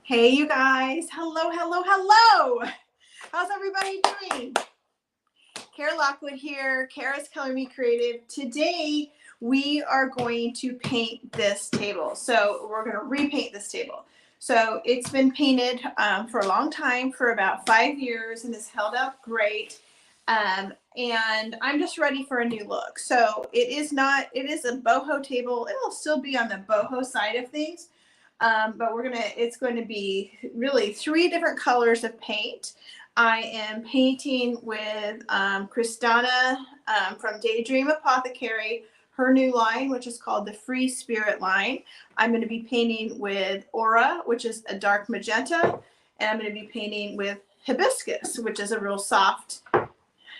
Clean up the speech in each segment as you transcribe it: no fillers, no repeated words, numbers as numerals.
Hey, you guys. Hello, hello, hello. How's everybody doing? Kara Lockwood here, Kara's Color Me Creative. Today, we are going to paint this table. So we're going to repaint this table. So it's been painted for a long time, for about 5 years, and it's held up great. And I'm just ready for a new look. So it is a boho table. It'll still be on the boho side of things. But it's going to be really 3 different colors of paint. I am painting with Kristana from Daydream Apothecary, her new line, which is called the Free Spirit line. I'm going to be painting with Aura, which is a dark magenta, and I'm going to be painting with Hibiscus, which is a real soft,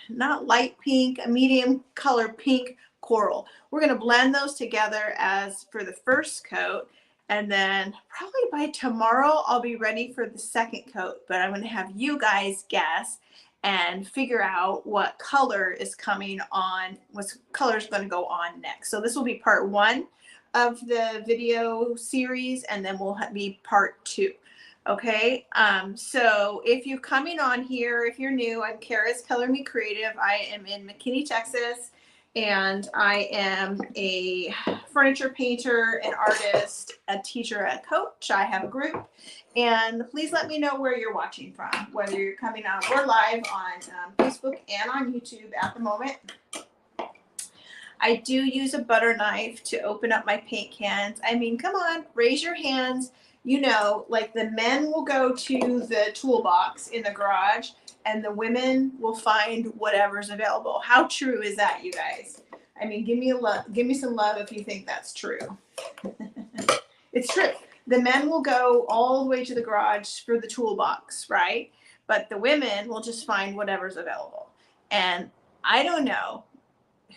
not light pink, a medium color pink coral. We're going to blend those together as for the first coat. And then probably by tomorrow, I'll be ready for the second coat, but I'm going to have you guys guess and figure out what color is coming on, what color is going to go on next. So this will be part 1 of the video series, and then we'll be part 2. Okay, so if you're coming on here, if you're new, I'm Kara's Color Me Creative. I am in McKinney, Texas. And I am a furniture painter, an artist, a teacher, a coach. I have a group. And please let me know where you're watching from, whether you're coming on. We're live on Facebook and on YouTube at the moment. I do use a butter knife to open up my paint cans. I mean, come on, raise your hands. You know, like the men will go to the toolbox in the garage, and the women will find whatever's available. How true is that, you guys? I mean, give me some love if you think that's true. It's true. The men will go all the way to the garage for the toolbox, right? But the women will just find whatever's available. And I don't know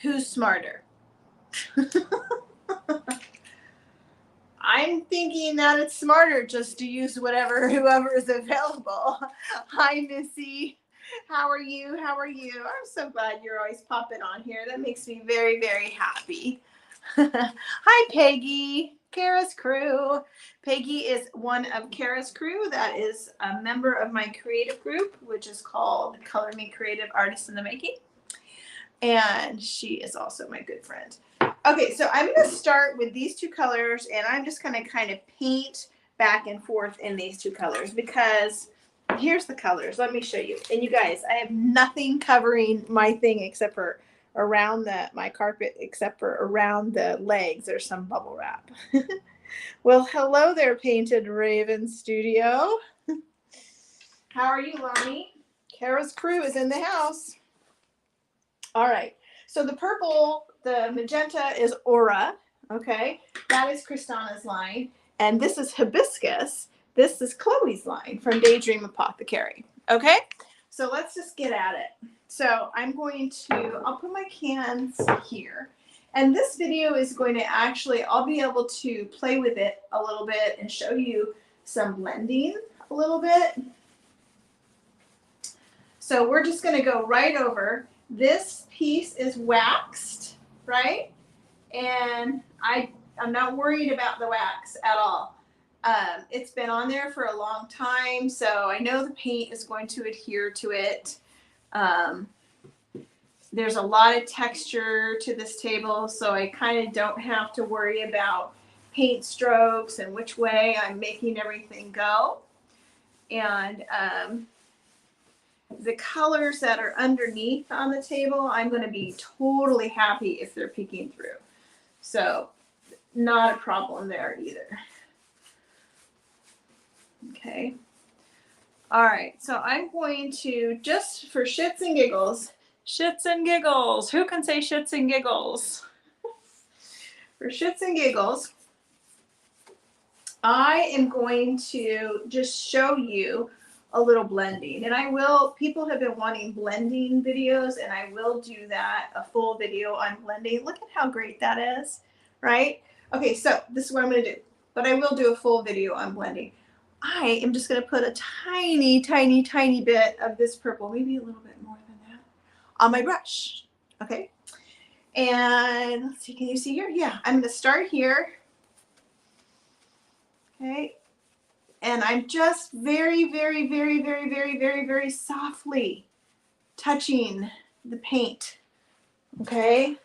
who's smarter. I'm thinking that it's smarter just to use whoever is available. Hi, Missy. How are you? How are you? I'm so glad you're always popping on here. That makes me very, very happy. Hi, Peggy, Kara's crew. Peggy is one of Kara's crew. That is a member of my creative group, which is called Color Me Creative Artists in the Making. And she is also my good friend. Okay, so I'm going to start with these 2 colors, and I'm just going to kind of paint back and forth in these 2 colors, because here's the colors. Let me show you. And you guys, I have nothing covering my thing except for around my carpet, except for around the legs. There's some bubble wrap. Well, hello there, Painted Raven Studio. How are you, Lonnie? Kara's crew is in the house. All right. So the purple, the magenta is Aura, okay? That is Kristana's line. And this is Hibiscus. This is Chloe's line from Daydream Apothecary, okay? So let's just get at it. So I'll put my cans here. And this video is going to I'll be able to play with it a little bit and show you some blending a little bit. So we're just going to go right over. This piece is waxed, right? And I'm not worried about the wax at all. It's been on there for a long time, so I know the paint is going to adhere to it. There's a lot of texture to this table, so I kind of don't have to worry about paint strokes and which way I'm making everything go. And the colors that are underneath on the table, I'm going to be totally happy if they're peeking through. So not a problem there either. Okay. All right. So I'm going to, just for shits and giggles, who can say shits and giggles? For shits and giggles, I am going to just show you a little blending, and people have been wanting blending videos, and I will do that, a full video on blending. Look at how great that is, right? Okay, so this is what I'm going to do, but I will do a full video on blending. I am just going to put a tiny, tiny, tiny bit of this purple, maybe a little bit more than that, on my brush, okay? And let's see, can you see here? Yeah, I'm going to start here, okay? And I'm just very, very, very, very, very, very, very softly touching the paint, okay?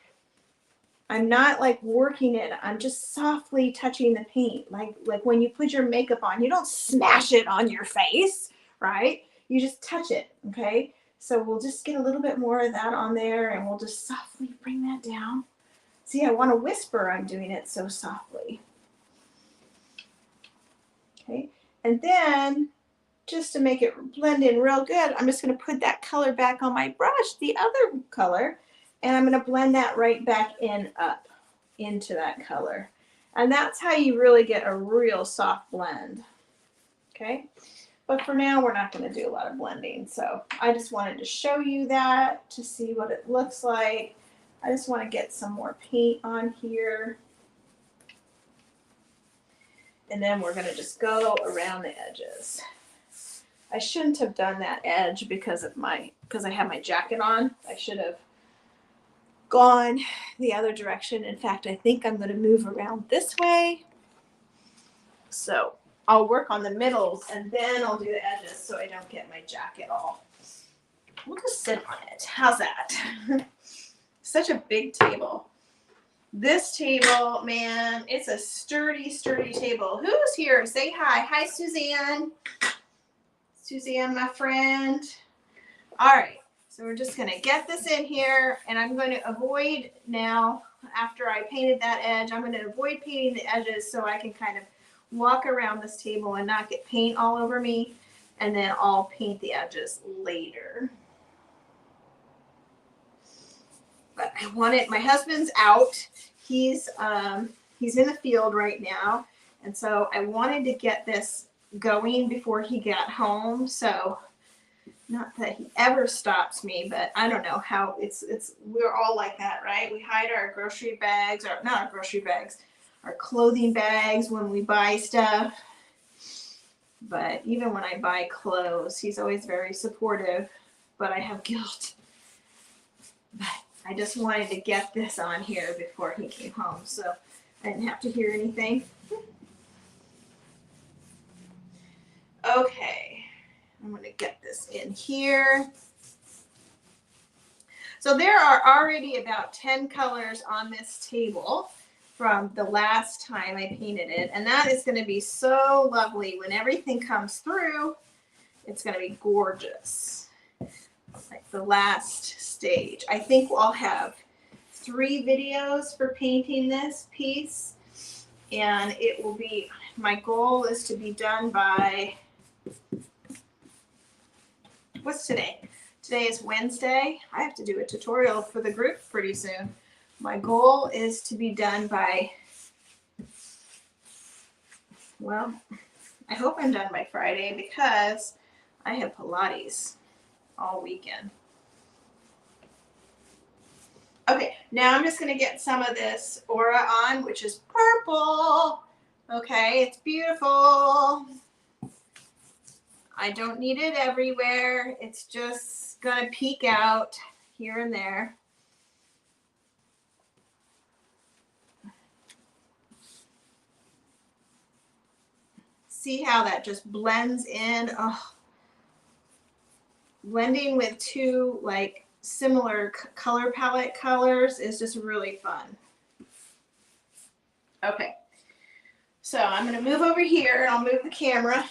I'm not like working it. I'm just softly touching the paint. Like when you put your makeup on, you don't smash it on your face, right? You just touch it, okay? So we'll just get a little bit more of that on there and we'll just softly bring that down. See, I want to whisper, I'm doing it so softly. Okay, and then just to make it blend in real good, I'm just going to put that color back on my brush, the other color, and I'm going to blend that right back in up into that color. And that's how you really get a real soft blend. Okay, but for now we're not going to do a lot of blending, so I just wanted to show you that to see what it looks like. I just want to get some more paint on here. And then we're going to just go around the edges. I shouldn't have done that edge because I have my jacket on. I should have gone the other direction. In fact, I think I'm going to move around this way. So I'll work on the middles and then I'll do the edges so I don't get my jacket all. We'll just sit on it. How's that? Such a big table. This table, man, it's a sturdy, sturdy table. Who's here? Say hi. Hi, Suzanne. Suzanne, my friend. All right, so we're just going to get this in here, and I'm going to avoid now, after I painted that edge, I'm going to avoid painting the edges so I can kind of walk around this table and not get paint all over me, and then I'll paint the edges later. But I want it, my husband's out. He's in the field right now. And so I wanted to get this going before he got home. So not that he ever stops me, but I don't know how we're all like that, right? We hide our grocery bags, or not our grocery bags, our clothing bags when we buy stuff. But even when I buy clothes, he's always very supportive, but I have guilt. But I just wanted to get this on here before he came home, so I didn't have to hear anything. Okay, I'm going to get this in here. So there are already about 10 colors on this table from the last time I painted it, and that is going to be so lovely. When everything comes through, it's going to be gorgeous. Like the last stage. I think I'll have 3 videos for painting this piece, and it will be, my goal is to be done by, what's today? Today is Wednesday. I have to do a tutorial for the group pretty soon. My goal is to be done by, well, I hope I'm done by Friday because I have Pilates all weekend. Okay, now I'm just going to get some of this aura on, which is purple. Okay, it's beautiful. I don't need it everywhere. It's just going to peek out here and there. See how that just blends in? Oh. Blending with 2 like similar color palette colors is just really fun. Okay, so I'm going to move over here and I'll move the camera.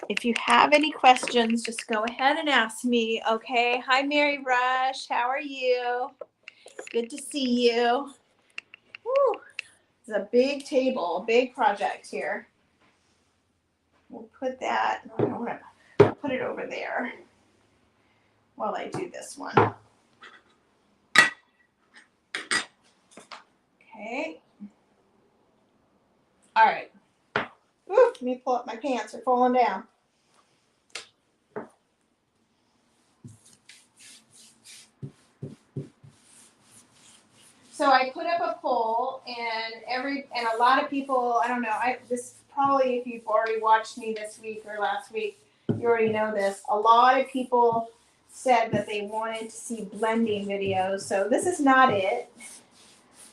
If you have any questions, just go ahead and ask me. Okay, hi Mary Rush, how are you? Good to see you. Woo. It's a big table, a big project here. We'll put that, no, I don't want to put it over there while I do this one. Okay. All right. Ooh, let me pull up my pants, they're falling down. So I put up a poll, and a lot of people, I don't know, this probably, if you've already watched me this week or last week, you already know this. A lot of people said that they wanted to see blending videos. So this is not it.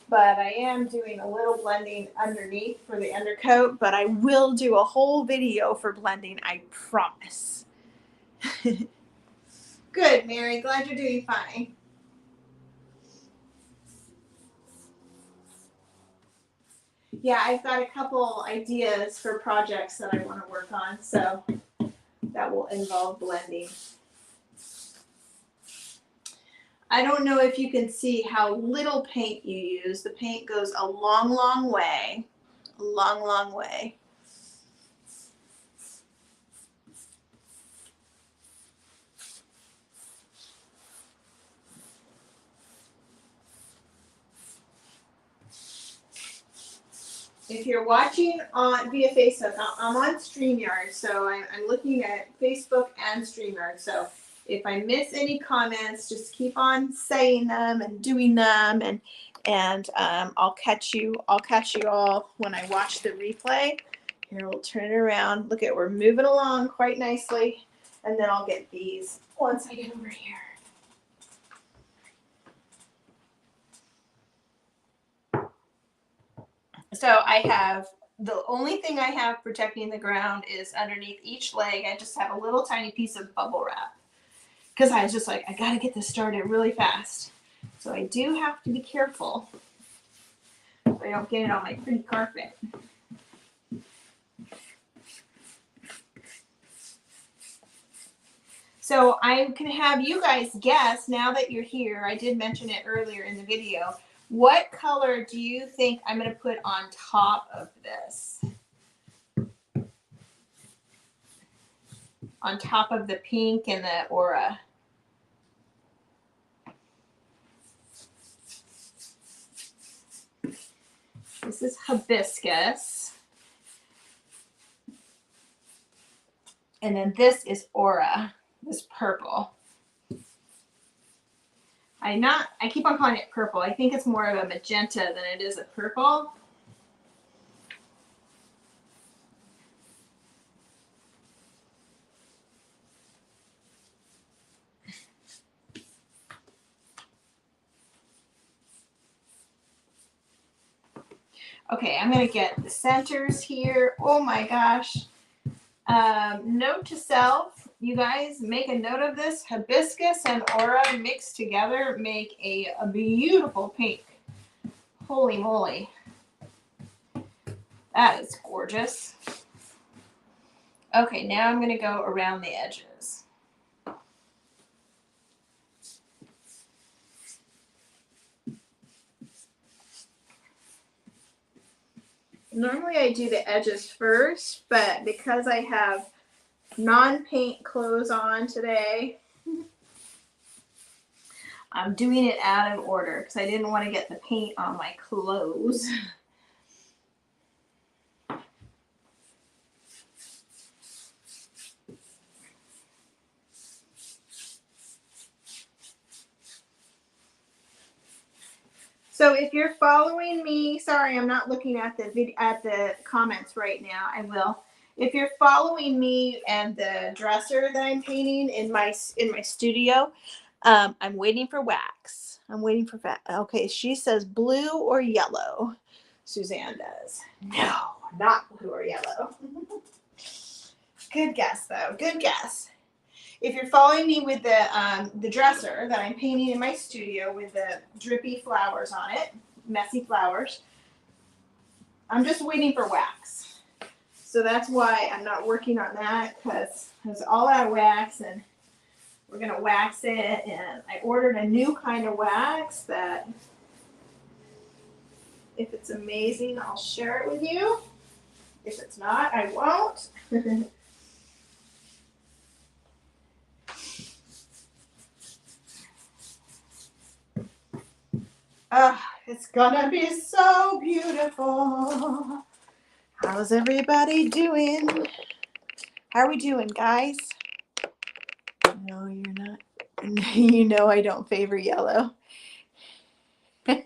but I am doing a little blending underneath for the undercoat, but I will do a whole video for blending, I promise. Good, Mary. Glad you're doing fine. Yeah, I've got a couple ideas for projects that I want to work on, so that will involve blending. I don't know if you can see how little paint you use. The paint goes a long, long way. A long, long way. If you're watching on via Facebook, I'm on StreamYard, so I'm looking at Facebook and StreamYard. So if I miss any comments, just keep on saying them and doing them, and I'll catch you all when I watch the replay. Here, we'll turn it around. Look at, we're moving along quite nicely, and then I'll get these once I get over here. So I have, the only thing I have protecting the ground is underneath each leg. I just have a little tiny piece of bubble wrap because I was just like, I got to get this started really fast. So I do have to be careful so I don't get it on my pretty carpet. So I can have you guys guess, now that you're here, I did mention it earlier in the video, what color do you think I'm going to put on top of this? On top of the pink and the aura. This is hibiscus. And then this is aura, this purple. I keep on calling it purple. I think it's more of a magenta than it is a purple. Okay, I'm going to get the centers here. Oh my gosh. Note to self, you guys, make a note of this. Hibiscus and aura mixed together make a beautiful pink. Holy moly. That is gorgeous. Okay, now I'm going to go around the edges. Normally I do the edges first, but because I have non-paint clothes on today, I'm doing it out of order because I didn't want to get the paint on my clothes. So if you're following me, sorry, I'm not looking at the comments right now. I will. If you're following me and the dresser that I'm painting in my studio, I'm waiting for wax. I'm waiting for wax. Okay, she says blue or yellow. Suzanne does. No, not blue or yellow. Good guess though. Good guess. If you're following me with the dresser that I'm painting in my studio with the drippy flowers on it, messy flowers, I'm just waiting for wax. So that's why I'm not working on that, because it's all out of wax and we're going to wax it. And I ordered a new kind of wax that, if it's amazing, I'll share it with you. If it's not, I won't. It's gonna be so beautiful. How's everybody doing? How are we doing, guys? No, you're not. You know I don't favor yellow. I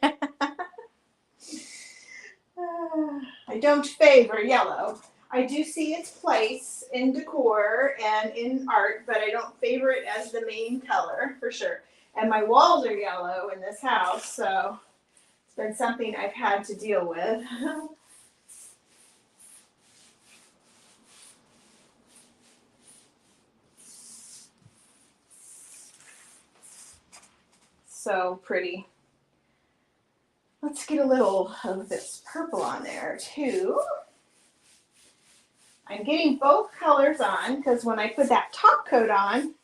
don't favor yellow. I do see its place in decor and in art, but I don't favor it as the main color, for sure. And my walls are yellow in this house, so it's been something I've had to deal with. So pretty. Let's get a little of this purple on there too. I'm getting both colors on because when I put that top coat on,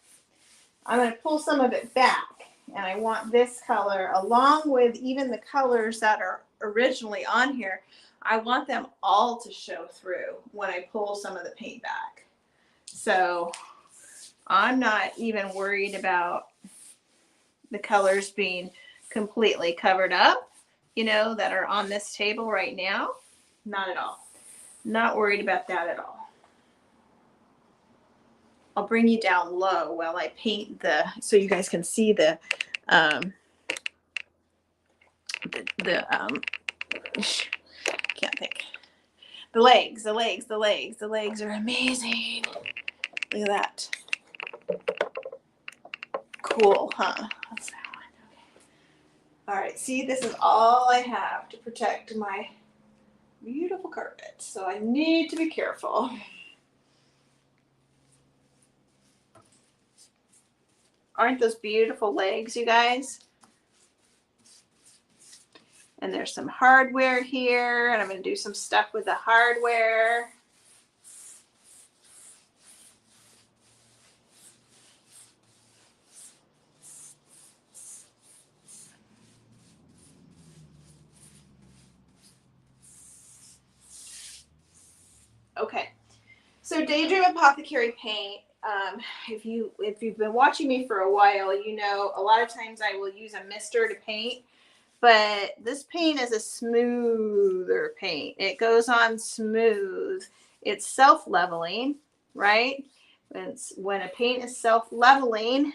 I'm going to pull some of it back. And I want this color along with even the colors that are originally on here. I want them all to show through when I pull some of the paint back. So I'm not even worried about the colors being completely covered up, you know, that are on this table right now. Not at all. Not worried about that at all. I'll bring you down low while I paint so you guys can see can't think. The legs are amazing. Look at that. Cool, huh? That's that one. Okay. All right, see, this is all I have to protect my beautiful carpet, so I need to be careful. Aren't those beautiful legs, you guys? And there's some hardware here, and I'm going to do some stuff with the hardware. Okay, so Daydream Apothecary paint. If you've been watching me for a while, you know a lot of times I will use a mister to paint, but this paint is a smoother paint. It goes on smooth. It's self-leveling, right? When a paint is self-leveling,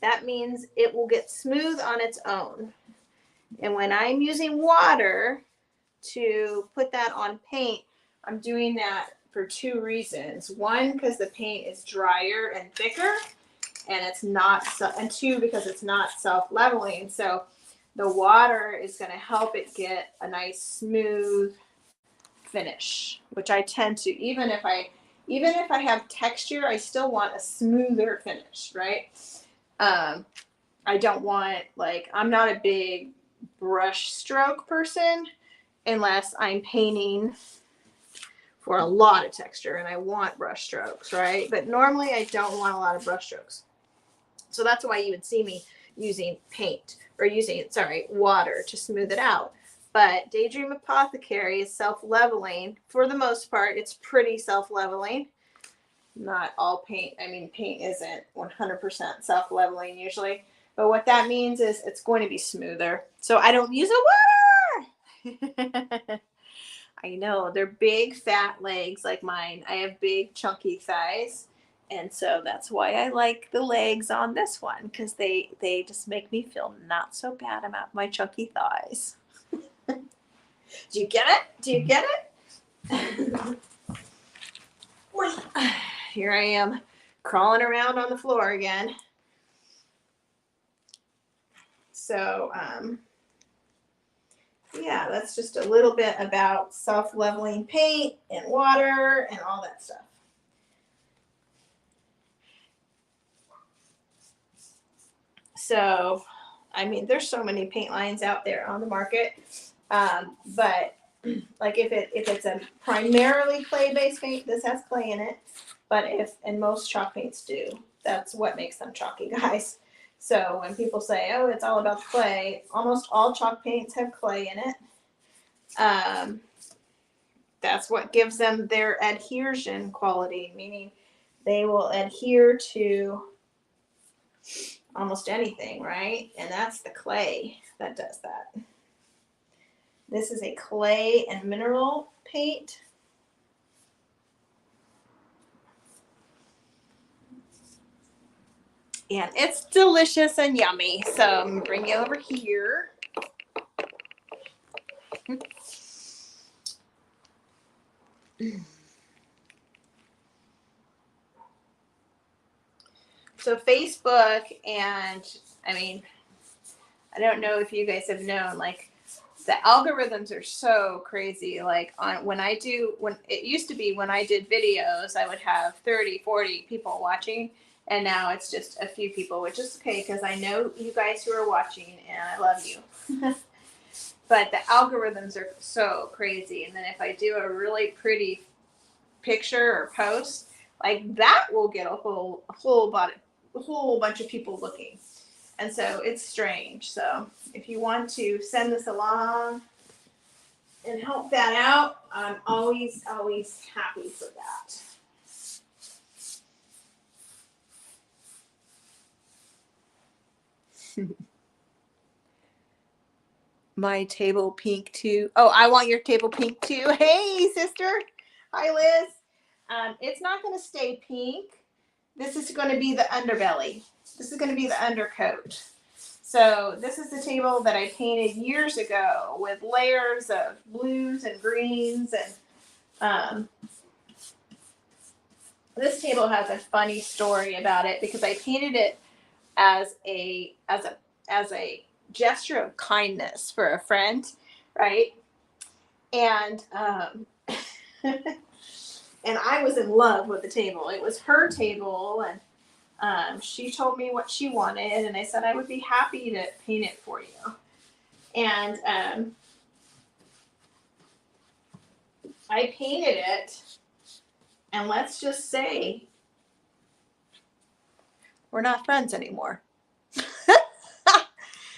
that means it will get smooth on its own. And when I'm using water to put that on paint, I'm doing that for two reasons. One, because the paint is drier and thicker, and it's not, and two, because it's not self-leveling. So the water is going to help it get a nice smooth finish, which I tend to, even if I have texture, I still want a smoother finish, right? I don't want, like, I'm not a big brush stroke person unless I'm painting for a lot of texture and I want brush strokes, right? But normally I don't want a lot of brush strokes. So that's why you would see me using water to smooth it out. But Daydream Apothecary is self-leveling. For the most part, it's pretty self-leveling. Not all paint. I mean, paint isn't 100% self-leveling usually. But what that means is it's going to be smoother. So I don't use a water. I know, they're big, fat legs like mine. I have big, chunky thighs. And so that's why I like the legs on this one, because they just make me feel not so bad about my chunky thighs. Do you get it? Do you get it? Here I am crawling around on the floor again. So, yeah, that's just a little bit about self-leveling paint and water and all that stuff. So, I mean, there's so many paint lines out there on the market. But like if it's a primarily clay-based paint, this has clay in it. But and most chalk paints do. That's what makes them chalky, guys. So when people say, oh, it's all about clay, almost all chalk paints have clay in it. That's what gives them their adhesion quality, meaning they will adhere to almost anything, right? And that's the clay that does that. This is a clay and mineral paint. And it's delicious and yummy. So I'm going to bring you over here. So Facebook, and I mean, I don't know if you guys have known, like The algorithms are so crazy. Like when it used to be when I did videos, I would have 30, 40 people watching. And now it's just a few people, which is okay because I know you guys who are watching and I love you. But the algorithms are so crazy. And then if I do a really pretty picture or post, like that will get a whole bunch of people looking. And so it's strange. So if you want to send this along and help that out, I'm always happy for that. My table pink too. Oh, I want your table pink too. Hey, sister. Hi, Liz. It's not going to stay pink. This is going to be the underbelly. This is going to be the undercoat. So this is the table that I painted years ago with layers of blues and greens. And this table has a funny story about it because I painted it as a gesture of kindness for a friend, right? And and I was in love with the table. It was her table, and she told me what she wanted, and I said I would be happy to paint it for you. And I painted it, and let's just say we're not friends anymore.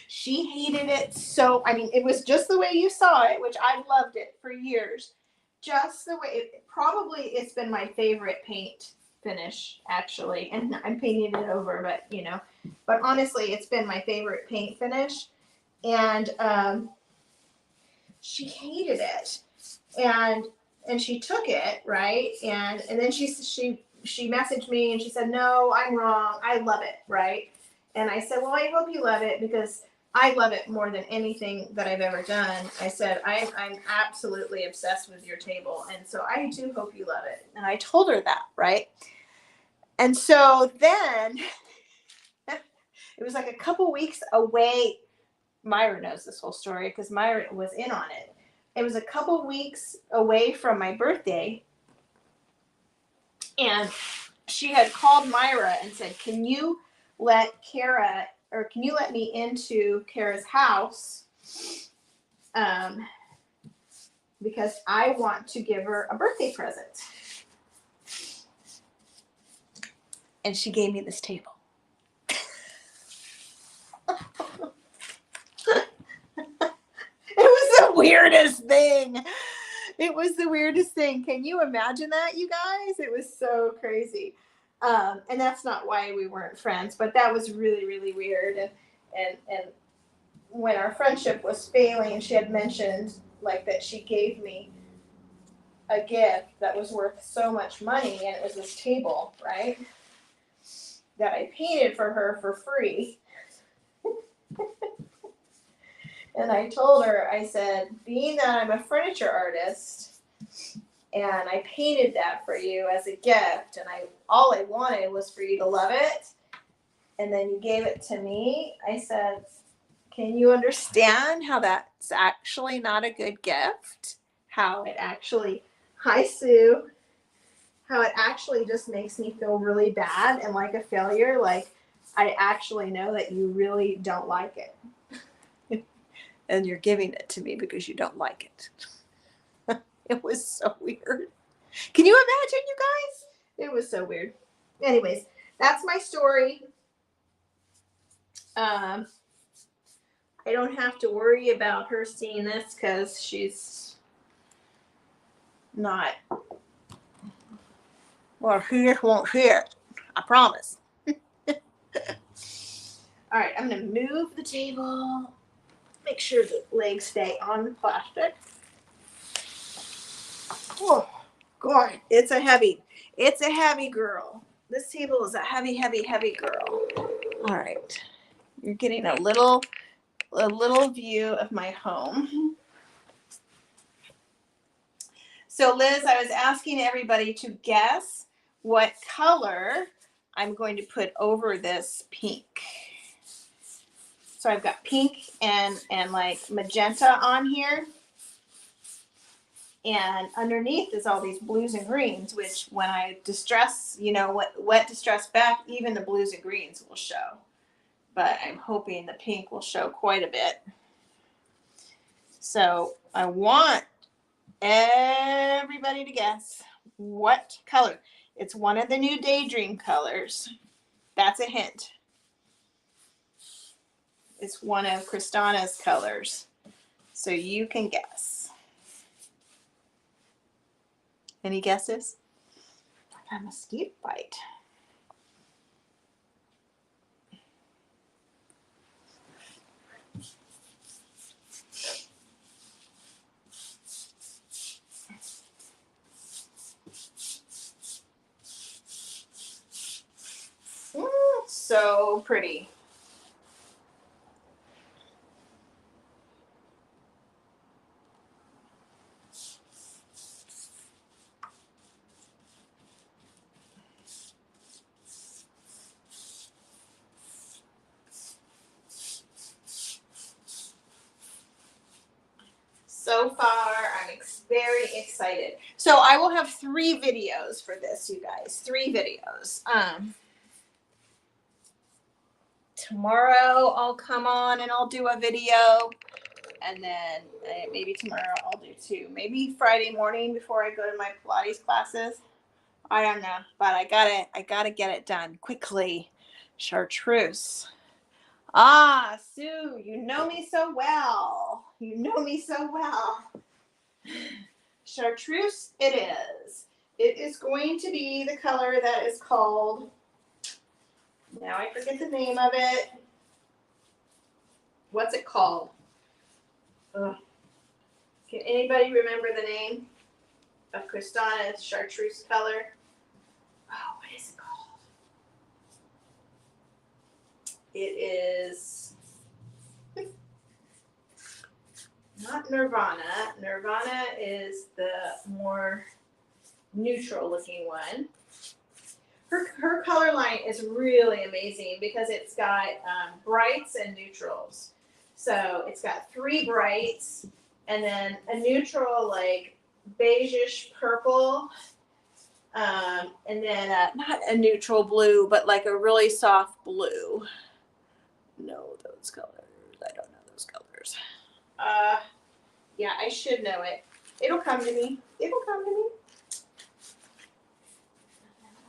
She hated it so, I mean, it was just the way you saw it, which I loved it for years. Just the way, it's been my favorite paint finish, actually. And I'm painting it over, but honestly, it's been my favorite paint finish. And she hated it. And she took it, right? And then she messaged me and she said, no, I'm wrong. I love it, right? And I said, well, I hope you love it because I love it more than anything that I've ever done. I said, I'm absolutely obsessed with your table. And so I do hope you love it. And I told her that, right? And so then it was like a couple weeks away. Myra knows this whole story because Myra was in on it. It was a couple weeks away from my birthday. And she had called Myra and said, can you let me into Kara's house? Because I want to give her a birthday present. And she gave me this table. It was the weirdest thing. It was the weirdest thing. Can you imagine that, you guys? It was so crazy. And that's not why we weren't friends, but that was really, really weird. And when our friendship was failing, she had mentioned like that she gave me a gift that was worth so much money, and it was this table, right? That I painted for her for free. And I told her, I said, being that I'm a furniture artist and I painted that for you as a gift, and all I wanted was for you to love it, and then you gave it to me, I said, can you understand how that's actually not a good gift? How it actually, hi Sue, how it actually just makes me feel really bad and like a failure. Like I actually know that you really don't like it. And you're giving it to me because you don't like it. It was so weird. Can you imagine, you guys? It was so weird. Anyways, that's my story. I don't have to worry about her seeing this because she's not. Well, she just won't see it. I promise. All right, I'm going to move the table. Make sure the legs stay on the plastic. Oh, God, it's a heavy girl. This table is a heavy, heavy, heavy girl. All right, you're getting a little view of my home. So Liz, I was asking everybody to guess what color I'm going to put over this pink. So I've got pink and like magenta on here. And underneath is all these blues and greens, which when I distress, you know, wet distress back, even the blues and greens will show. But I'm hoping the pink will show quite a bit. So I want everybody to guess what color. It's one of the new Daydream colors. That's a hint. It's one of Kristana's colors. So you can guess. Any guesses? I got a mosquito bite. So pretty. So far, I'm very excited. So I will have 3 videos for this, you guys. 3 videos. Tomorrow I'll come on and I'll do a video, and then maybe tomorrow I'll do 2. Maybe Friday morning before I go to my Pilates classes. I don't know, but I gotta get it done quickly. Chartreuse. Ah, Sue, you know me so well. You know me so well. Chartreuse it is. It is going to be the color that is called, now I forget the name of it. What's it called? Ugh. Can anybody remember the name of Kristana's chartreuse color? Oh, what is it called? It is not Nirvana. Nirvana is the more neutral looking one. Her color line is really amazing because it's got brights and neutrals. So it's got 3 brights and then a neutral like beigeish purple, and then not a neutral blue, but like a really soft blue. No, those colors. I don't know those colors. Yeah, I should know it. It'll come to me. It'll come to me.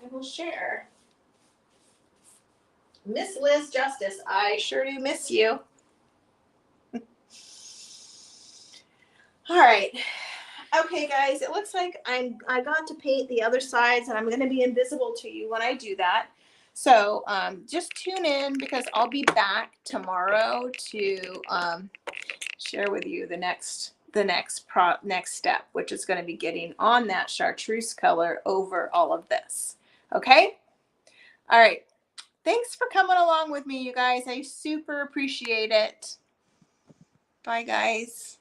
I will share. Miss Liz Justice, I sure do miss you. All right. Okay, guys, it looks like I got to paint the other sides, and I'm going to be invisible to you when I do that. So just tune in because I'll be back tomorrow to share with you the next step, which is going to be getting on that chartreuse color over all of this. Okay? All right. Thanks for coming along with me, you guys. I super appreciate it. Bye, guys.